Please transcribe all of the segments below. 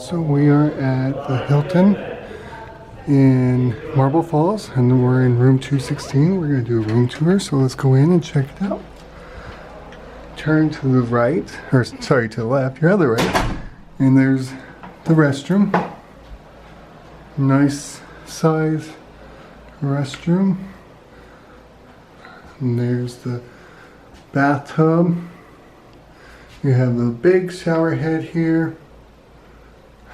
So we are at the Hilton in Marble Falls, and we're in room 216. We're going to do a room tour, so let's go in and check it out. Turn to the right, or sorry, to the left, your other right, and there's the restroom. Nice size restroom. And there's the bathtub. You have the big shower head here.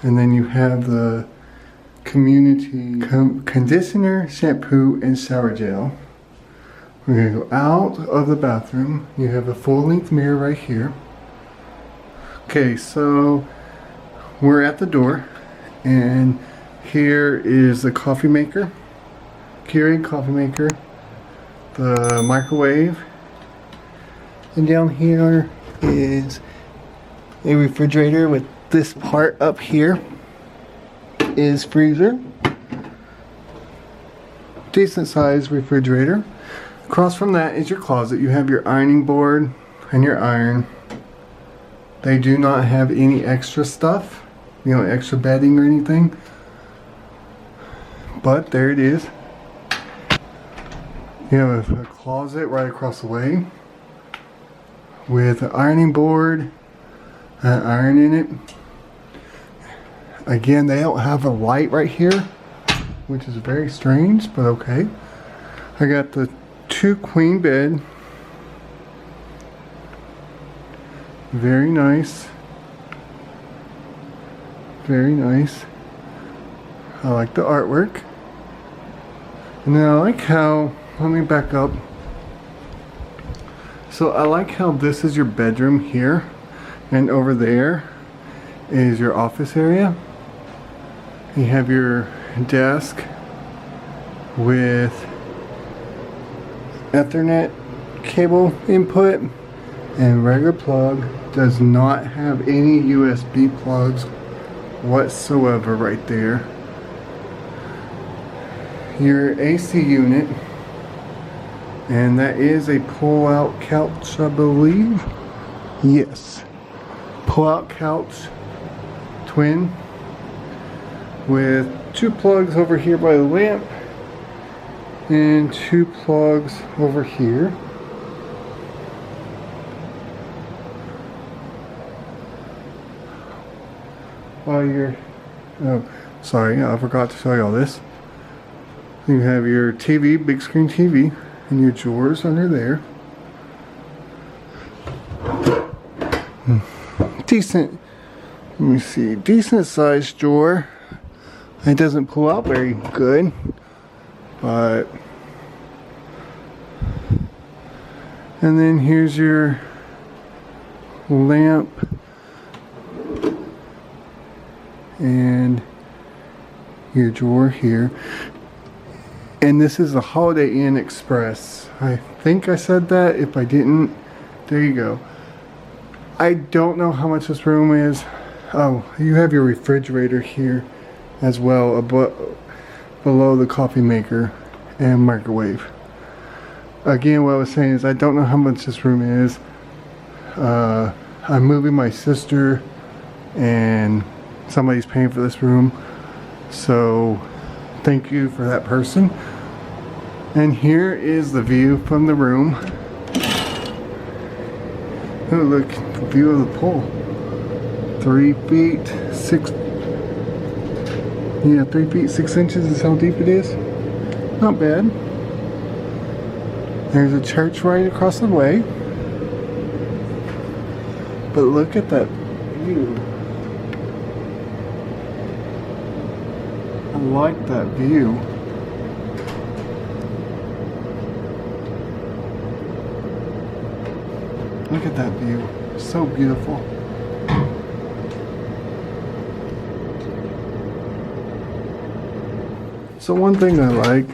And then you have the community conditioner, shampoo, and shower gel. We're gonna go out of the bathroom. You have a full-length mirror right here. Okay, so we're at the door, and here is the coffee maker, Keurig coffee maker, the microwave, and down here is a refrigerator with this part up here is freezer. Decent sized refrigerator. Across from that is your closet. You have your ironing board and your iron. They do not have any extra stuff, extra bedding or anything. But there it is. You have a closet right across the way with an ironing board, an iron in it. Again, they don't have a light right here, which is very strange, but okay. I got the 2 queen bed. Very nice. Very nice. I like the artwork. And then I like how, let me back up. So I like how this is your bedroom here, and over there is your office area. You have your desk with Ethernet cable input and regular plug. Does not have any USB plugs whatsoever right there. Your AC unit, and that is a pull-out couch, I believe. Yes, pull-out couch, twin, with 2 plugs over here by the lamp and 2 plugs over here. While you're, oh, sorry, I forgot to show you all this. You have your TV, big screen TV, and your drawers under there. Decent, let me see, decent sized drawer. It doesn't pull out very good, but, and then here's your lamp and your drawer here. And this is the Holiday Inn Express. I think I said that. If I didn't, there you go. I don't know how much this room is. Oh, you have your refrigerator here as well, below the coffee maker and microwave. Again, what I was saying is I don't know how much this room is. I'm moving my sister, and somebody's paying for this room, so thank you for that person. And here is the view from the room. Oh, look, the view of the pool. 3 feet 6. Yeah, 3 feet 6 inches is how deep it is. Not bad. There's a church right across the way. But look at that view. I like that view. Look at that view. So beautiful. So one thing I like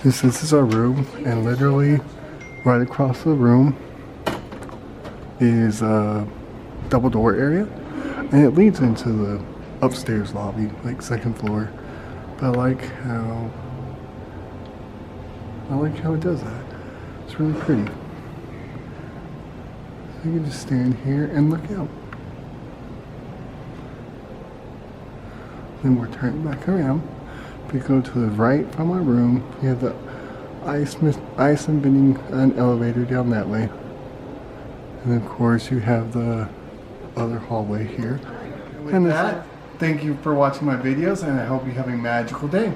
is this is our room, and literally right across the room is a double door area, and it leads into the upstairs lobby, like 2nd floor. But I like how it does that. It's really pretty. So you can just stand here and look out. Then we're turning back around. If we go to the right from our room, you have the ice and bending an elevator down that way. And of course you have the other hallway here. With that, thank you for watching my videos, and I hope you have a magical day.